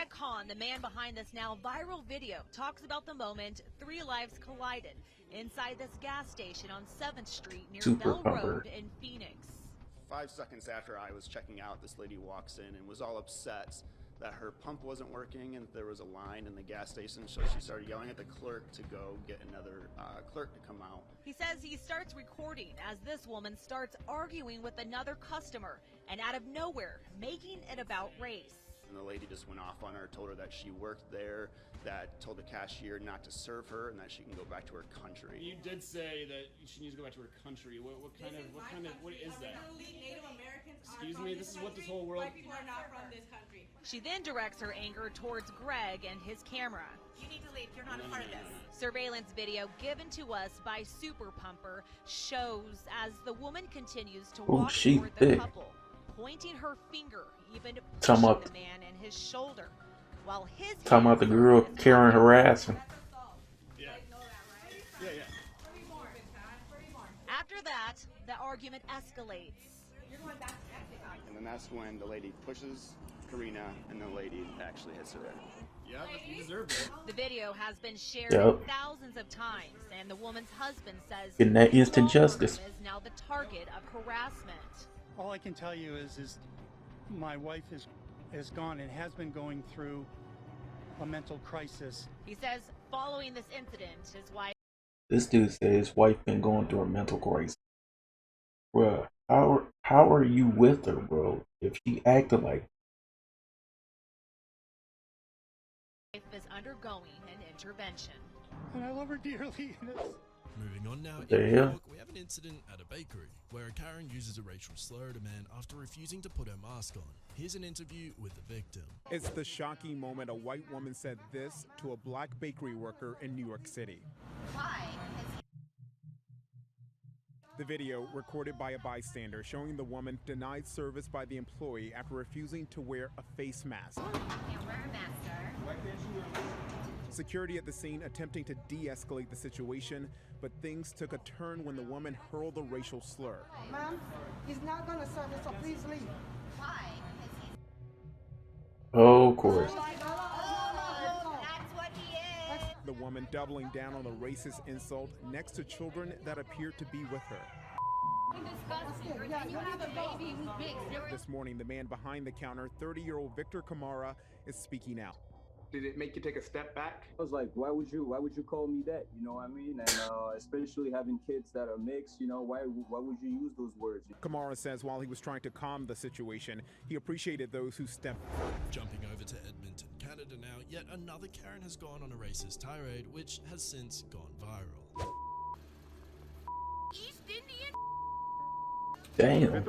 Greg Hahn, the man behind this now viral video, talks about the moment three lives collided inside this gas station on 7th Street near Super Bell pumper. Road in Phoenix. 5 seconds after I was checking out, this lady walks in and was all upset that her pump wasn't working and there was a line in the gas station, so she started yelling at the clerk to go get another clerk to come out. He says he starts recording as this woman starts arguing with another customer and out of nowhere making it about race. And the lady just went off on her, told her that she worked there, that told the cashier not to serve her and that she can go back to her country. You did say that she needs to go back to her country. What is that? Native Americans Excuse me, this is what this whole world... White people are not from this country. She then directs her anger towards Greg and his camera. You need to leave. You're not a part of this. Surveillance video given to us by Super Pumper shows as the woman continues to walk toward the couple, pointing her finger, even pushing the man in his shoulder, while his talking about the girl Karen harassing. Yeah. After that, the argument escalates. And then that's when the lady pushes Karina and the lady actually hits her there. Yeah, you deserve it. The video has been shared thousands of times, and the woman's husband says getting that instant justice is now the target of harassment. All I can tell you is my wife is gone and has been going through a mental crisis. He says following this incident, his wife... This dude said his wife been going through a mental crisis. Bruh, how are you with her, bro, if she acted like... Wife is undergoing an intervention. And I love her dearly. Moving on now, in New York, we have an incident at a bakery where a Karen uses a racial slur at a man after refusing to put her mask on. Here's an interview with the victim. It's the shocking moment a white woman said this to a black bakery worker in New York City. Why? The video, recorded by a bystander, showing the woman denied service by the employee after refusing to wear a face mask. Can't wear a mask, sir. Security at the scene attempting to de-escalate the situation, but things took a turn when the woman hurled a racial slur. Ma'am, he's not going to serve us, so please leave. Why? Oh, of course. That's what he is. The woman doubling down on the racist insult next to children that appeared to be with her. You have a baby who's big. This morning, the man behind the counter, 30-year-old Victor Kamara, is speaking out. Did it make you take a step back? I was like, why would you call me that? You know what I mean? And especially having kids that are mixed, you know, why would you use those words? Kamara says while he was trying to calm the situation, he appreciated those who stepped forward. Jumping over to Edmonton, Canada now, yet another Karen has gone on a racist tirade, which has since gone viral. East Indian. Damn.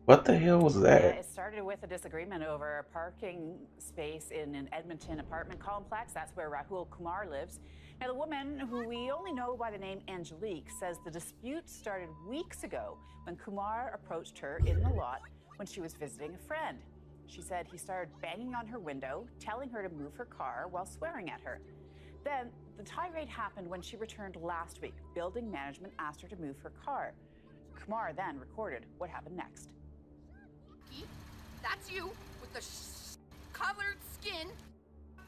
What the hell was that? It started with a disagreement over a parking space in an Edmonton apartment complex. That's where Rahul Kumar lives. Now, the woman, who we only know by the name Angelique, says the dispute started weeks ago when Kumar approached her in the lot when she was visiting a friend. She said he started banging on her window, telling her to move her car while swearing at her. Then the tirade happened when she returned last week. Building management asked her to move her car. Kumar then recorded what happened next. That's you with the colored skin.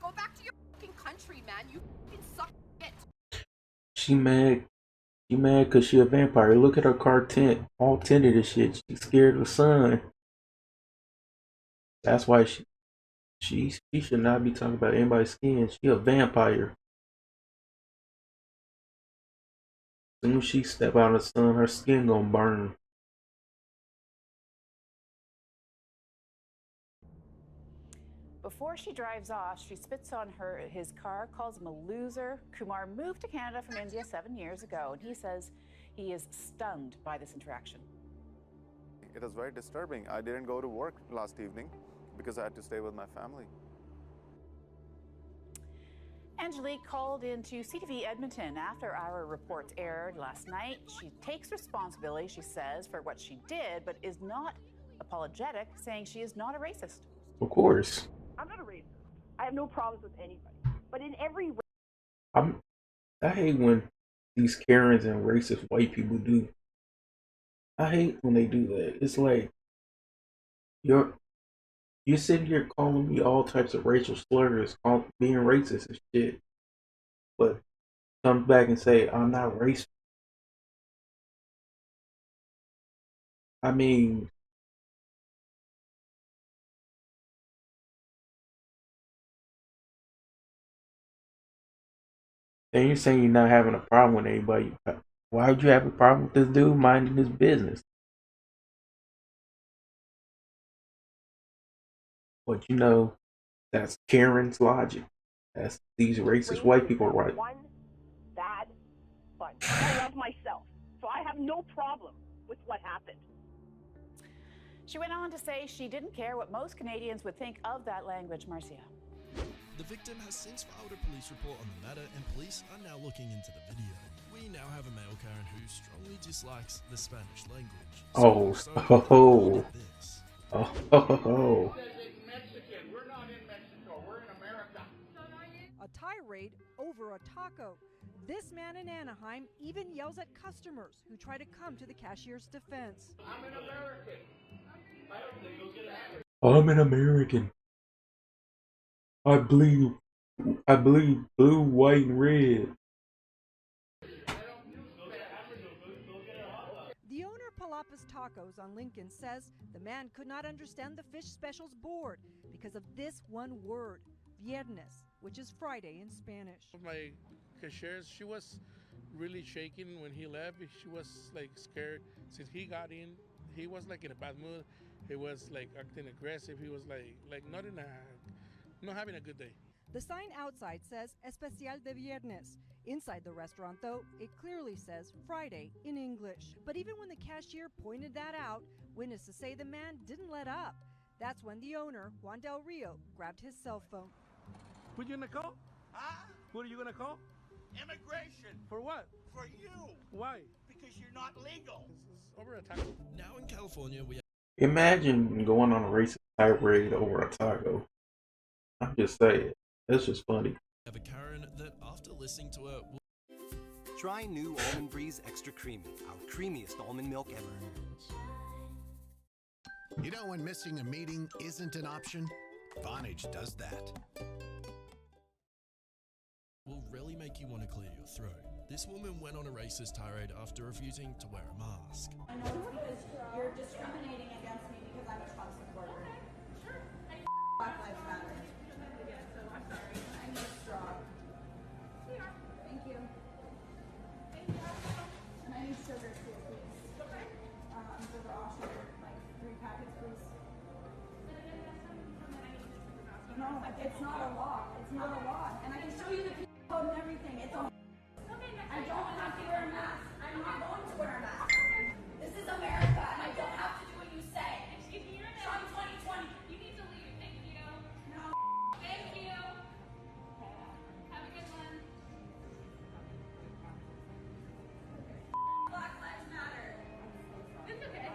Go back to your fucking country, man. You fucking suck it. She mad cause she a vampire. Look at her car tint, all tinted and shit. She's scared of the sun. That's why she should not be talking about anybody's skin. She a vampire. As soon as she step out in the sun, her skin gonna burn. Before she drives off, she spits on his car, calls him a loser. Kumar moved to Canada from India 7 years ago, and he says he is stunned by this interaction. It was very disturbing. I didn't go to work last evening because I had to stay with my family. Angelique called into CTV Edmonton after our reports aired last night. She takes responsibility, she says, for what she did, but is not apologetic, saying she is not a racist. Of course. I'm not a racist. I have no problems with anybody. But in every way... I hate when these Karens and racist white people do. I hate when they do that. It's like You're sitting here calling me all types of racial slurs, being racist and shit, but come back and say I'm not racist. I mean, then you're saying you're not having a problem with anybody. Why would you have a problem with this dude minding his business? But you know, that's Karen's logic. That's these racist white people, right? One bad bunch. I love myself, so I have no problem with what happened. She went on to say she didn't care what most Canadians would think of that language, Marcia. The victim has since filed a police report on the matter, and police are now looking into the video. We now have a male Karen who strongly dislikes the Spanish language. We're not in Mexico, we're in America. A tirade over a taco. This man in Anaheim even yells at customers who try to come to the cashier's defense. I'm an American. I'm an American. I bleed blue, white, and red. The owner of Palapas Tacos on Lincoln says the man could not understand the fish specials board because of this one word, viernes, which is Friday in Spanish. My cashier, she was really shaking when he left. She was like scared. Since he got in, he was like in a bad mood. He was like acting aggressive. He was like not having a good day. The sign outside says Especial de Viernes. Inside the restaurant, though, it clearly says Friday in English. But even when the cashier pointed that out, witnesses say the man didn't let up. That's when the owner, Juan Del Rio, grabbed his cell phone. Who are you gonna call? Huh? Who are you gonna call? Immigration. For what? For you. Why? Because you're not legal. It's over a taco. Now in California, we Imagine going on a racist tirade over a taco. I'm just saying, that's just funny. have a Karen that after listening to her Try new Almond Breeze Extra Creamy, our creamiest almond milk ever. You know when missing a meeting isn't an option? Vonage does that. will really make you want to clear your throat. This woman went on a racist tirade after refusing to wear a mask. I know it's because you're discriminating against me because I'm a Trump supporter. Sure. Black Lives Matter. I need a straw. Thank you. And I need sugar too, please. Okay. Sugar, all sugar, like 3 packets, please. No, it's not a law. It's not a law. And I can show you the code and everything. It's a I don't have to wear a mask. I'm not going to wear a mask. This is America, and I don't have to do what you say. Excuse me, Trump 2020. You need to leave. Thank you. No. Thank you. Have a good one. Black Lives Matter. It's okay.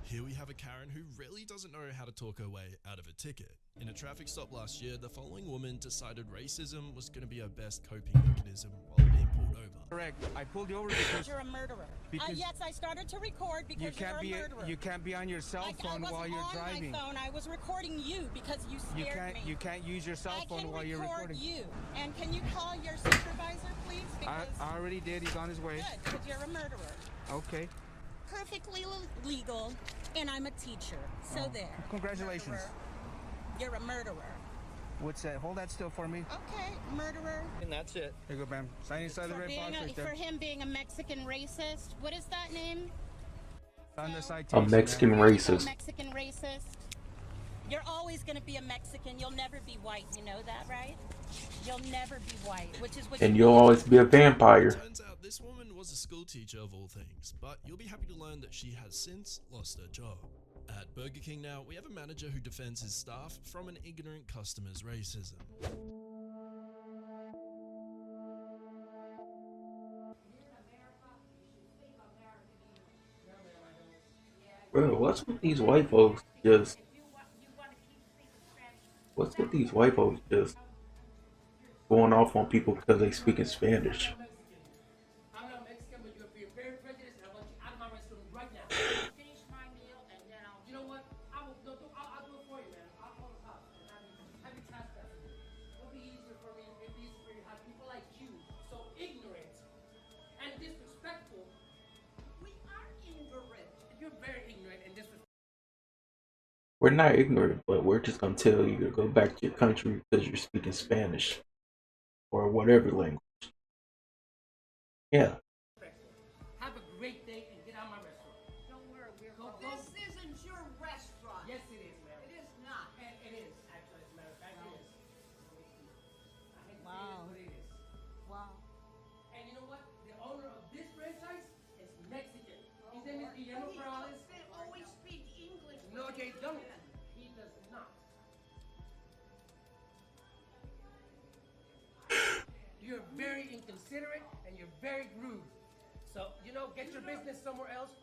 Here we have a Karen who really doesn't know how to talk her way out of a ticket. In a traffic stop last year, the following woman decided racism was going to be her best coping mechanism while being pulled over. Correct. I pulled you over because you're a murderer. Yes, I started to record because you're a murderer. You can't be on your cell phone while you're driving. I wasn't on my phone. I was recording you because you scared me. You can't use your cell phone while you're recording. I can record you. And can you call your supervisor, please? I already did. He's on his way. Good, because you're a murderer. Okay. Perfectly legal, and I'm a teacher. So there. Congratulations. Murderer. You're a murderer. What's that? Hold that still for me. Okay, murderer. And that's it. Here you go, ma'am. Sign inside the red box right there. For him being a Mexican racist. What is that name? On the citation. A Mexican racist. A Mexican racist. You're always going to be a Mexican. You'll never be white. You know that, right? You'll never be white, which is what. And you'll always be a vampire. Turns out this woman was a school teacher of all things, but you'll be happy to learn that she has since lost her job. At Burger King now, we have a manager who defends his staff from an ignorant customer's racism. Bro, what's with these white folks just... What's with these white folks just going off on people because they speak in Spanish? I'm not Mexican, but you're being very prejudiced, and I want you out of my restaurant right now. Finish my meal, and then I'll... You know what? I will... No, don't We're not ignorant, but we're just gonna tell you to go back to your country because you're speaking Spanish or whatever language. Yeah. Have a great day and get out of my restaurant. Don't worry, This isn't your restaurant. Yes, it is, ma'am. It is not. It is, actually, as a matter of fact, it is. I hate to say Wow. this, but it is. Wow. And you know what? The owner of this franchise is Mexican. His name is Guillermo Morales. They always speak English. No, they don't. He does not. You're very inconsiderate and you're very rude. So, get your business somewhere else.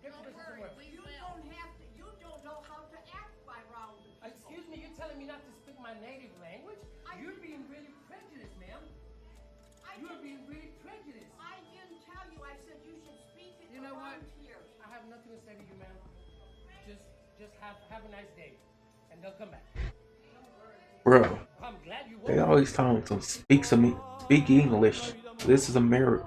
Get your business somewhere else. You don't have to. You don't know how to act by round people. Excuse me, you're telling me not to speak my native language? You're being really prejudiced, ma'am. You're being really prejudiced. I didn't tell you. I said you should speak it You know what? around here. I have nothing to say to you, ma'am. Just have a nice day, and they'll come back. Bro, I'm glad you they always tell me to speak English. This is America.